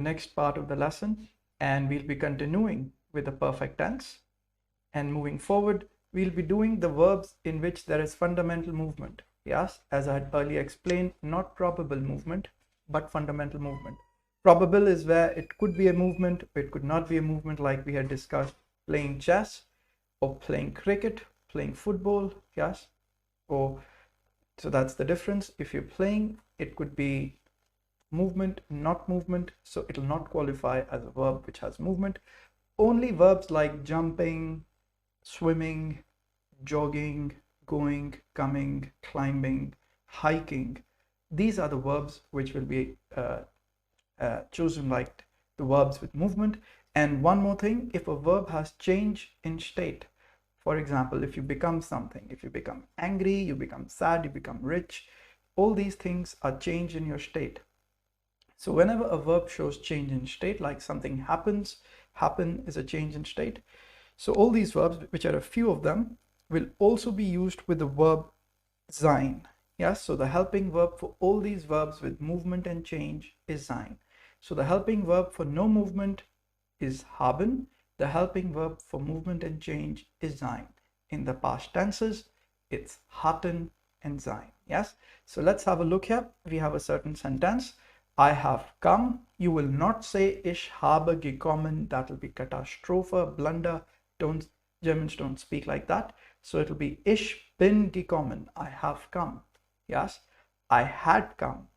next part of the lesson, and we'll be continuing with the perfect tense. And moving forward, we'll be doing the verbs in which there is fundamental movement. Yes, as I had earlier explained, not probable movement, but fundamental movement. Probable is where it could be a movement, or it could not be a movement, like we had discussed playing chess or playing cricket, playing football. Yes, or so that's the difference. If you're playing, it could be movement, not movement, so it'll not qualify as a verb which has movement. Only verbs like jumping, swimming, jogging, going, coming, climbing, hiking, these are the verbs which will be chosen like the verbs with movement. And one more thing, if a verb has change in state, for example, if you become something, if you become angry, you become sad, you become rich, all these things are change in your state. So whenever a verb shows change in state, like something happens, happen is a change in state. So all these verbs, which are a few of them, will also be used with the verb sein. Yes, so the helping verb for all these verbs with movement and change is sein. So the helping verb for no movement is haben. The helping verb for movement and change is sein. In the past tenses, it's hatten and sein. Yes, so let's have a look here. We have a certain sentence. I have come. You will not say ich habe gekommen. That will be Katastrophe, blunder. Germans don't speak like that. So it'll be ich bin gekommen. I have come. Yes, I had come.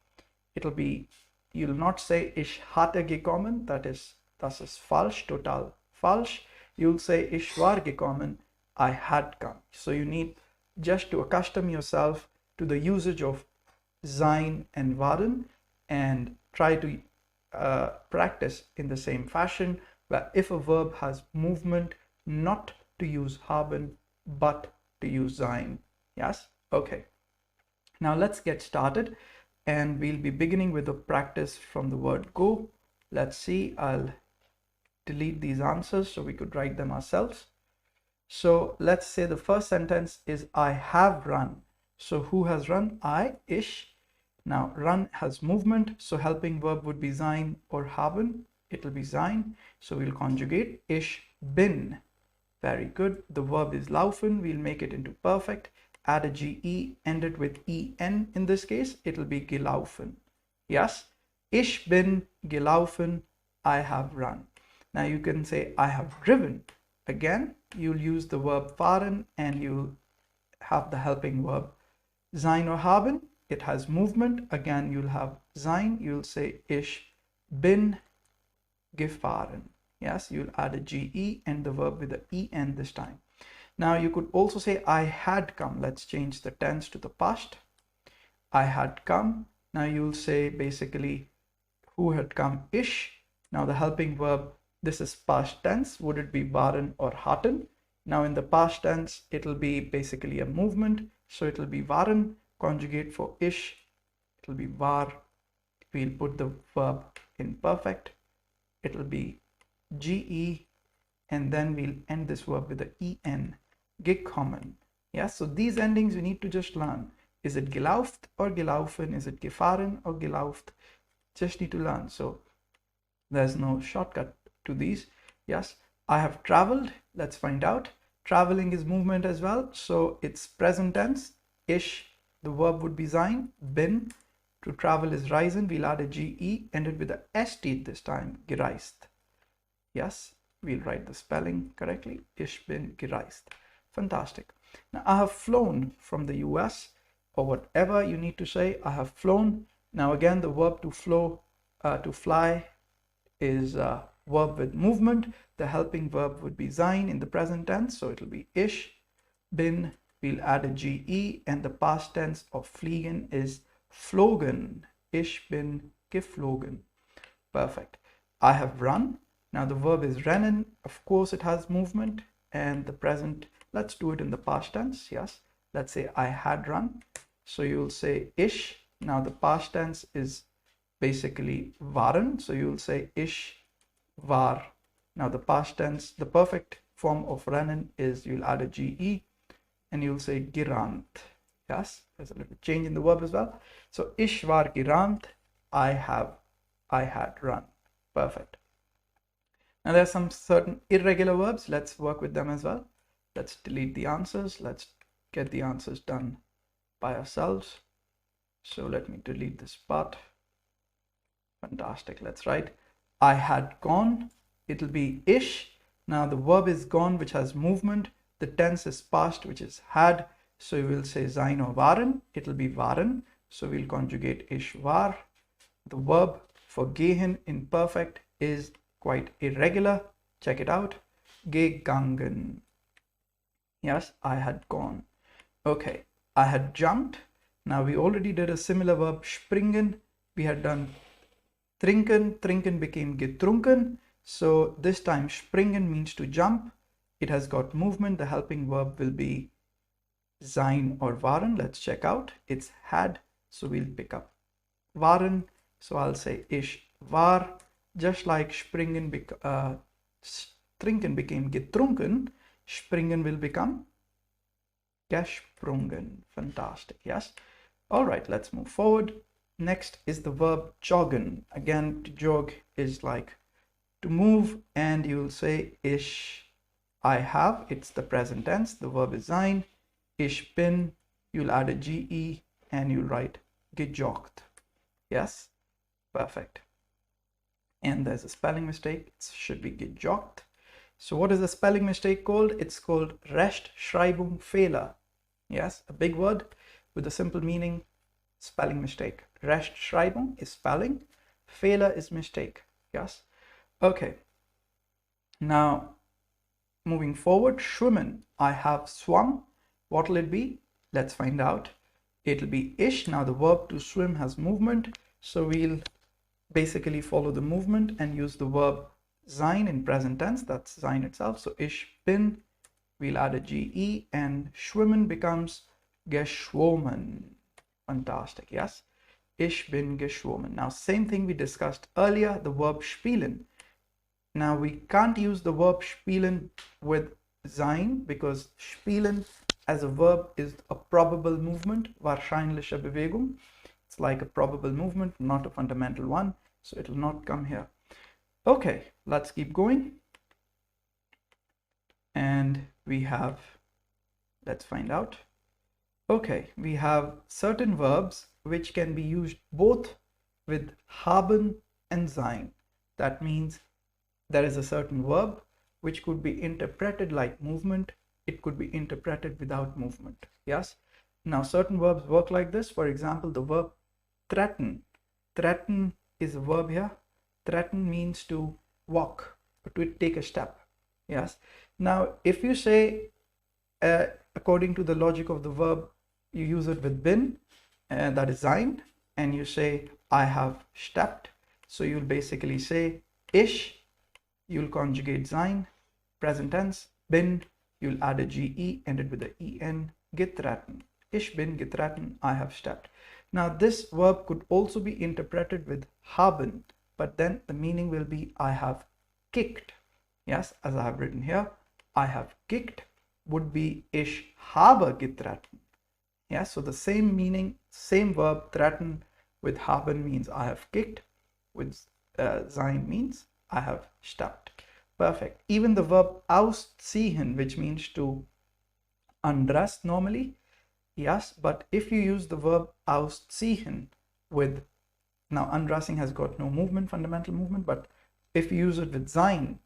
It'll be, you'll not say ich hatte gekommen. Das ist falsch, total falsch. You'll say ich war gekommen. I had come. So you need just to accustom yourself to the usage of sein and waren, and try to practice in the same fashion, where if a verb has movement, not to use haben, but to use sein. Yes? Okay. Now let's get started, and we'll be beginning with the practice from the word go. Let's see, I'll delete these answers so we could write them ourselves. So let's say the first sentence is I have run. So who has run? I, ich. Now run has movement, so helping verb would be sein or haben. It'll be sein, so we'll conjugate ich bin. Very good. The verb is laufen. We'll make it into perfect. Add a ge, end it with en. In this case, it'll be gelaufen. Yes, ich bin gelaufen. I have run. Now you can say I have driven. Again, you'll use the verb fahren, and you'll have the helping verb sein or haben. It has movement. Again, you'll have sein. You'll say ich bin gefahren. Yes, you'll add a ge and the verb with the en this time. Now you could also say I had come. Let's change the tense to the past. I had come. Now you'll say basically who had come? Ich. Now the helping verb, this is past tense. Would it be waren or hatten? Now in the past tense, it'll be basically a movement. So it'll be waren. Conjugate for ich, it'll be war. We'll put the verb in perfect. It'll be ge, and then we'll end this verb with the en, gekommen. Yeah, so these endings we need to just learn. Is it gelauft or gelaufen? Is it gefahren or gelauft? Just need to learn. So there's no shortcut to these. Yes, I have traveled. Let's find out. Traveling is movement as well, so it's present tense. Ich, the verb would be sein. Bin, to travel is reisen. We'll add a ge, ended with a st this time, gereist. Yes, we'll write the spelling correctly. Ich bin gereist. Fantastic. Now I have flown from the US, or whatever you need to say. I have flown. Now again, the verb to flow, to fly, is a verb with movement. The helping verb would be sein in the present tense, so it'll be ich bin. We'll add a ge, and the past tense of fliegen is flogen. Ich bin geflogen. Perfect. I have run. Now the verb is rennen. Of course, it has movement, and the present, let's do it in the past tense. Yes, let's say I had run. So you'll say ich. Now the past tense is basically waren. So you'll say ich war. Now the past tense, the perfect form of rennen is, you'll add a ge, and you'll say gerannt. Yes, there's a little change in the verb as well. So ich war gerannt. I had run. Perfect. Now there are some certain irregular verbs. Let's work with them as well. Let's delete the answers. Let's get the answers done by ourselves. So let me delete this part. Fantastic. Let's write I had gone. It'll be ish. Now the verb is gone, which has movement. The tense is past, which is had. So we will say sein or waren. It'll be waren. So we'll conjugate ish war. The verb for gehen in perfect is quite irregular. Check it out. Gegangen. Yes, I had gone. Okay, I had jumped. Now we already did a similar verb, springen. We had done trinken. Trinken became getrunken. So this time springen means to jump. It has got movement. The helping verb will be sein or waren. Let's check out. It's had. So we'll pick up waren. So I'll say ish war. Just like springen, trinken became getrunken, springen will become gesprungen. Fantastic. Yes. All right, let's move forward. Next is the verb joggen. Again, to jog is like to move, and you'll say ish I have. It's the present tense. The verb is sein. Ich bin. You'll add a ge and you'll write gejoggt. Yes. Perfect. And there's a spelling mistake. It should be gejoggt. So what is the spelling mistake called? It's called Rechtschreibungsfehler. Yes, a big word with a simple meaning, spelling mistake. Rechtschreibung is spelling, Fehler is mistake. Yes. Okay. Now, moving forward, schwimmen. I have swum. What will it be? Let's find out. It'll be ish. Now the verb to swim has movement. So we'll basically follow the movement and use the verb sein in present tense. That's sein itself. So ich bin, we'll add a ge, and schwimmen becomes geschwommen. Fantastic. Yes. Ich bin geschwommen. Now same thing we discussed earlier, the verb spielen. Now we can't use the verb spielen with sein because spielen as a verb is a probable movement, wahrscheinliche Bewegung. It's like a probable movement, not a fundamental one. So it will not come here. Okay, let's keep going. And we have, let's find out. Okay, we have certain verbs which can be used both with haben and sein. That means there is a certain verb which could be interpreted like movement. It could be interpreted without movement. Yes. Now certain verbs work like this. For example, the verb threaten. Threaten is a verb here. Threaten means to walk, to take a step. Yes. Now, if you say, according to the logic of the verb, you use it with bin, that is sein, and you say, I have stepped. So you'll basically say, ich, you'll conjugate sein, present tense, bin, you'll add a ge, ended with a en, getreten. Ich bin getreten, I have stepped. Now this verb could also be interpreted with haben, but then the meaning will be I have kicked. Yes, as I have written here, I have kicked would be ich habe getreten. Yes, so the same meaning, same verb, threaten with haben means I have kicked, with sein means I have stepped. Perfect. Even the verb ausziehen, which means to undress normally, yes, but if you use the verb ausziehen with, now undressing has got no movement, fundamental movement, but if you use it with sein,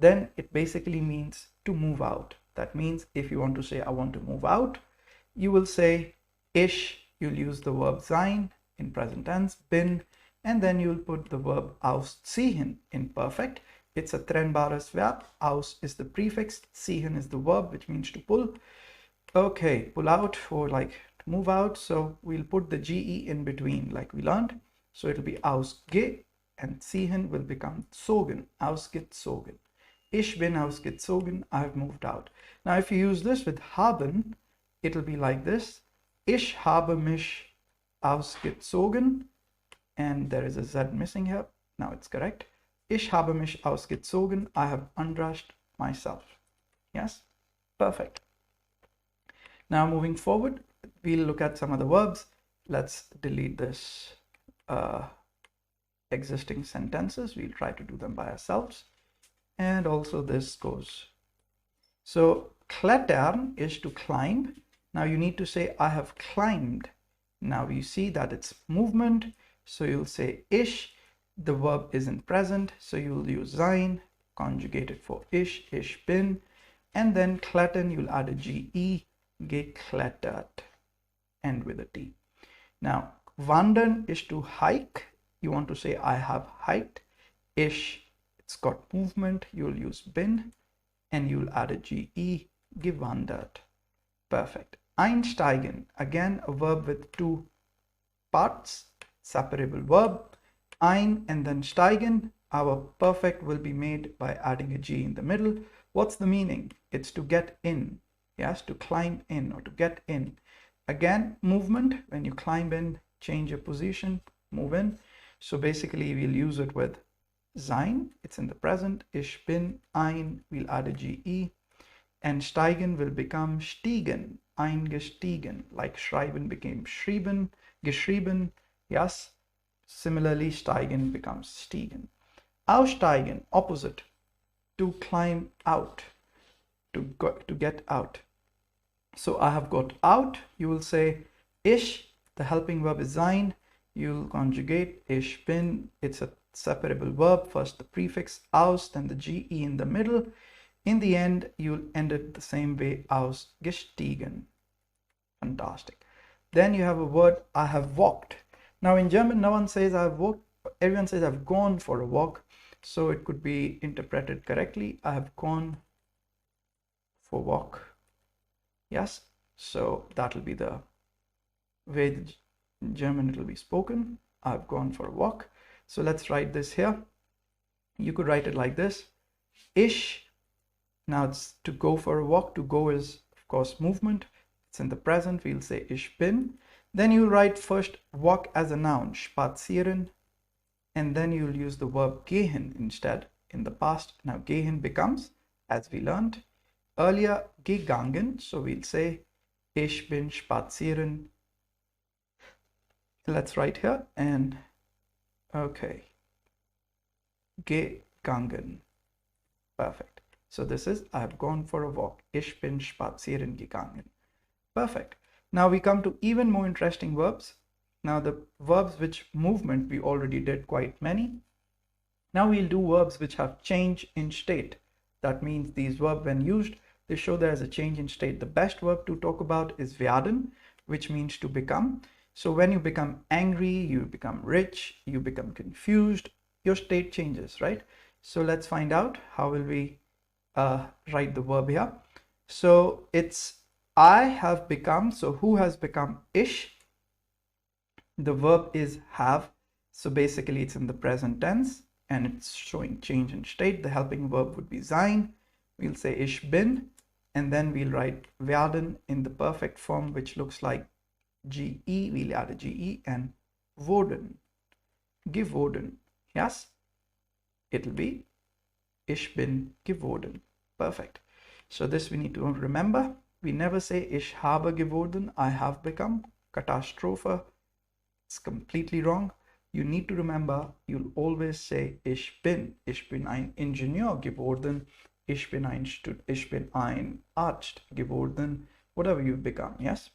then it basically means to move out. That means if you want to say I want to move out, you will say ich, you'll use the verb sein in present tense, bin, and then you'll put the verb ausziehen in perfect. It's a trennbares verb. Aus is the prefix, ziehen is the verb, which means to pull. Okay, pull out or like to move out. So we'll put the ge in between like we learned. So it'll be ausge, and ziehen will become zogen, ausgezogen. Ich bin ausgezogen, I've moved out. Now if you use this with haben, it'll be like this. Ich habe mich ausgezogen, and there is a Z missing here. Now it's correct. Ich habe mich ausgezogen, I have undressed myself. Yes, perfect. Now moving forward, we'll look at some of the verbs. Let's delete this existing sentences. We'll try to do them by ourselves. And also this goes. So klettern is to climb. Now you need to say I have climbed. Now you see that it's movement. So you'll say ich. The verb is in present. So you'll use sein, conjugate it for ich bin. And then klettern, you'll add a ge, geklettert, end with a T. Now wandern is to hike. You want to say I have hiked. Ich, it's got movement. You'll use bin and you'll add a ge, gewandert. Perfect. Einsteigen, again a verb with two parts, separable verb. Ein and then steigen. Our perfect will be made by adding a G in the middle. What's the meaning? It's to get in. Yes, to climb in or to get in. Again, movement. When you climb in, change your position, move in. So basically we'll use it with sein. It's in the present. Ich bin ein. We'll add a ge. And steigen will become stiegen. Eingestiegen. Like schreiben became schrieben, geschrieben. Yes. Similarly, steigen becomes stiegen. Aussteigen, opposite. To climb out. To get out. So I have got out. You will say ich. The helping verb is sein. You'll conjugate ich bin. It's a separable verb. First the prefix aus, then the ge in the middle. In the end, you'll end it the same way, ausgestiegen. Fantastic. Then you have a word, I have walked. Now in German, no one says I've walked. Everyone says I've gone for a walk. So it could be interpreted correctly. I have gone for walk. Yes. So that'll be the way in German it will be spoken. I've gone for a walk. So let's write this here. You could write it like this. Ich. Now it's to go for a walk. To go is, of course, movement. It's in the present. We'll say ich bin. Then you write first walk as a noun, spazieren. And then you'll use the verb gehen instead in the past. Now gehen becomes, as we learned earlier, gegangen. So we'll say ich bin spazieren. Let's write here and okay. Gegangen. Perfect. So this is I have gone for a walk. Ich bin spazieren gegangen. Perfect. Now we come to even more interesting verbs. Now the verbs which movement we already did quite many. Now we'll do verbs which have change in state. That means these verbs when used, they show there is a change in state. The best verb to talk about is werden, which means to become. So when you become angry, you become rich, you become confused, your state changes, right? So let's find out how will we write the verb here. So it's I have become. So who has become? Ich. The verb is have. So basically it's in the present tense and it's showing change in state. The helping verb would be sein. We'll say ich bin and then we'll write werden in the perfect form, which looks like ge. We'll add a ge and wurden. Geworden. Yes, it'll be ich bin geworden. Perfect. So this we need to remember. We never say ich habe geworden, I have become. Katastrophe. It's completely wrong. You need to remember, you'll always say ich bin. Ich bin ein Ingenieur geworden. Ich bin ein Arzt geworden. Whatever you've become, yes?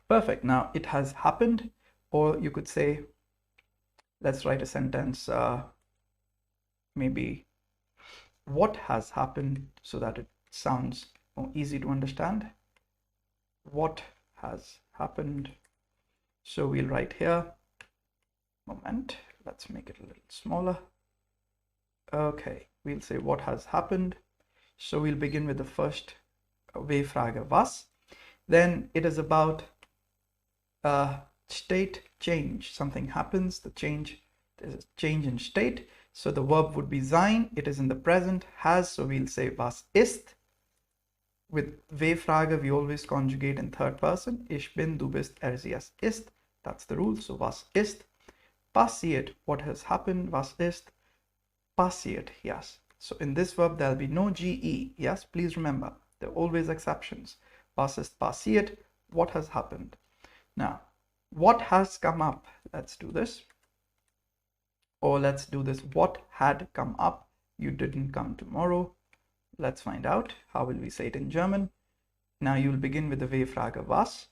Perfect. Now it has happened, or you could say, let's write a sentence, maybe what has happened, so that it sounds more easy to understand. What has happened? So we'll write here, moment, let's make it a little smaller. Okay, we'll say what has happened. So we'll begin with the first W-Frage, was. Then it is about state change. Something happens, there's a change in state. So the verb would be sein. It is in the present, has. So we'll say was ist. With W-Frage, we always conjugate in third person. Ich bin, du bist, er, sie, es ist. That's the rule. So was ist. Passiert, what has happened. Was ist. Passiert, yes. So in this verb, there'll be no ge. Yes, please remember, there are always exceptions. Was ist passiert, what has happened. Now, what has come up? Let's do this. Or let's do this. What had come up? You didn't come tomorrow. Let's find out. How will we say it in German? Now you'll begin with the V-Frage was.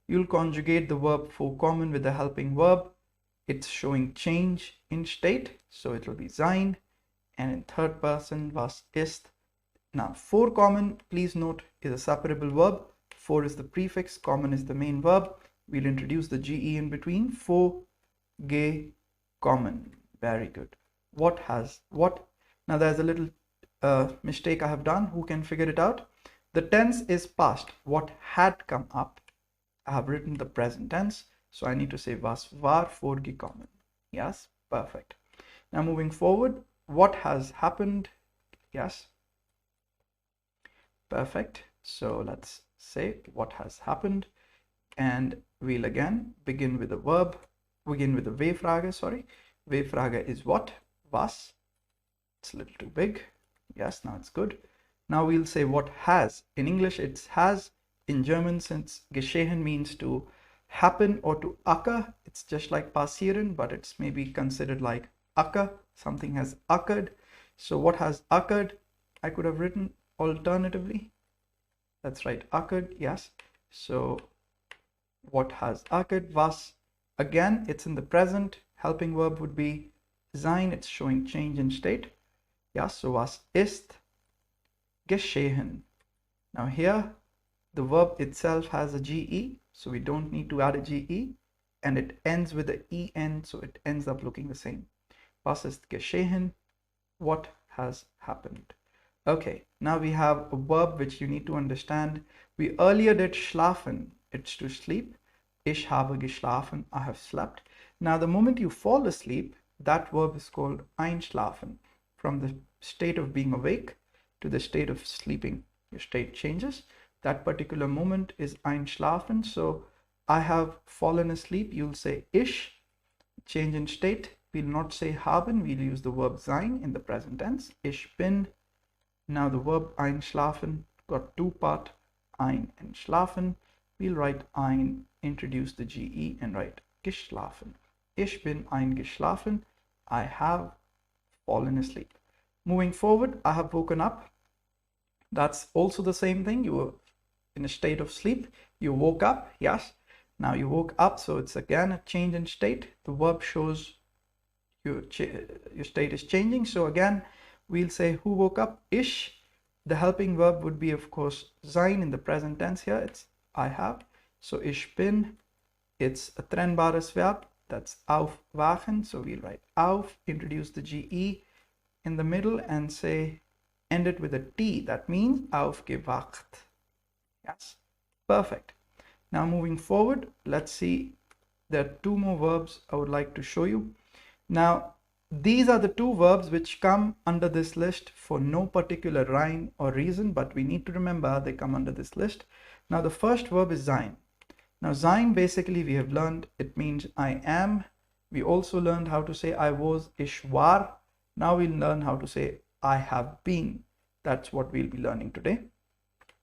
You'll conjugate the verb vorkommen with the helping verb. It's showing change in state, so it will be sein. And in third person, was ist. Now vorkommen, please note, is a separable verb. For is the prefix, kommen is the main verb. We'll introduce the GE in between. Kommen. Very good. What? Now there's a little mistake I have done. Who can figure it out? The tense is past. What had come up? I have written the present tense, so I need to say was war vorgekommen. Yes, perfect. Now moving forward, what has happened? Yes, perfect. So let's say what has happened, and we'll again begin with the verb. Begin with the V-Frage. Sorry, V-Frage is what? Was. It's a little too big. Yes, now it's good. Now we'll say what has. In English it's has. In German, since geschehen means to happen or to occur, it's just like passieren, but it's maybe considered like occur. Something has occurred. So what has occurred? I could have written alternatively. That's right, occurred. Yes. So what has occurred? Was. Again, it's in the present. Helping verb would be sein. It's showing change in state. Yeah, so was ist geschehen. Now here the verb itself has a GE, so we don't need to add a GE, and it ends with the EN, so it ends up looking the same. Was ist geschehen? What has happened? Okay, now we have a verb which you need to understand. We earlier did schlafen, it's to sleep. Ich habe geschlafen, I have slept. Now the moment you fall asleep, that verb is called einschlafen. From the state of being awake to the state of sleeping, your state changes. That particular moment is einschlafen. So I have fallen asleep. You'll say ich. Change in state. We'll not say haben. We'll use the verb sein in the present tense. Ich bin. Now the verb einschlafen got two parts, ein and schlafen. We'll write ein, introduce the GE and write geschlafen. Ich bin eingeschlafen. I have fallen asleep. Moving forward, I have woken up. That's also the same thing. You were in a state of sleep. You woke up. Yes. Now you woke up. So it's again a change in state. The verb shows your state is changing. So again, we'll say who woke up? Ich. The helping verb would be, of course, sein in the present tense here. It's I have. So ich bin. It's a trennbares verb. That's aufwachen. So we'll write auf, introduce the GE in the middle and say, end it with a T. That means aufgewacht. Yes, perfect. Now moving forward, let's see. There are two more verbs I would like to show you. Now, these are the two verbs which come under this list for no particular rhyme or reason, but we need to remember they come under this list. Now, the first verb is sein. Now, sein basically we have learned it means I am. We also learned how to say I was, ich war. Now we'll learn how to say I have been. That's what we'll be learning today.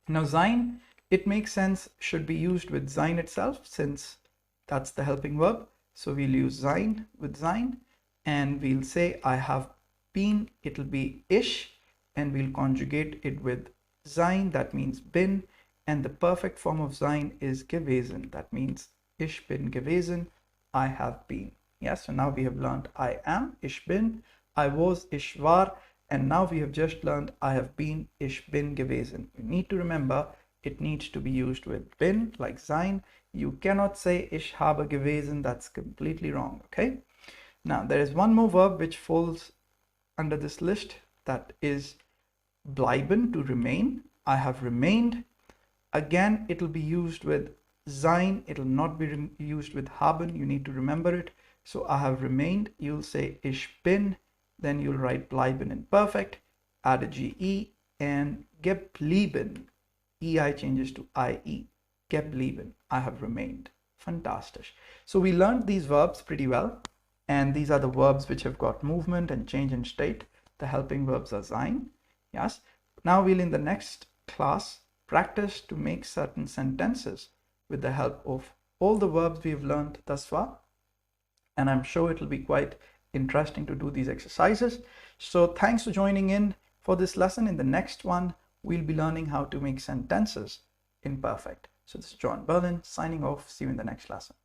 Now, sein, it makes sense, should be used with sein itself since that's the helping verb. So we'll use sein with sein and we'll say I have been. It'll be ich and we'll conjugate it with sein. That means been. And the perfect form of sein is gewesen. That means ich bin gewesen, I have been. Yes, so now we have learned I am, ich bin, I was, ich war, and now we have just learned I have been, ich bin gewesen. You need to remember it needs to be used with bin, like sein. You cannot say ich habe gewesen, that's completely wrong, okay? Now there is one more verb which falls under this list, that is bleiben, to remain. I have remained. Again, it'll be used with sein. It'll not be used with haben. You need to remember it. So I have remained. You'll say ich bin. Then you'll write bleiben in perfect. Add a GE and geblieben. EI changes to IE. Geblieben. I have remained. Fantastic. So we learned these verbs pretty well. And these are the verbs which have got movement and change in state. The helping verbs are sein. Yes. Now we'll in the next class practice to make certain sentences with the help of all the verbs we've learned thus far. And I'm sure it'll be quite interesting to do these exercises. So thanks for joining in for this lesson. In the next one, we'll be learning how to make sentences in perfect. So this is John Berlin signing off. See you in the next lesson.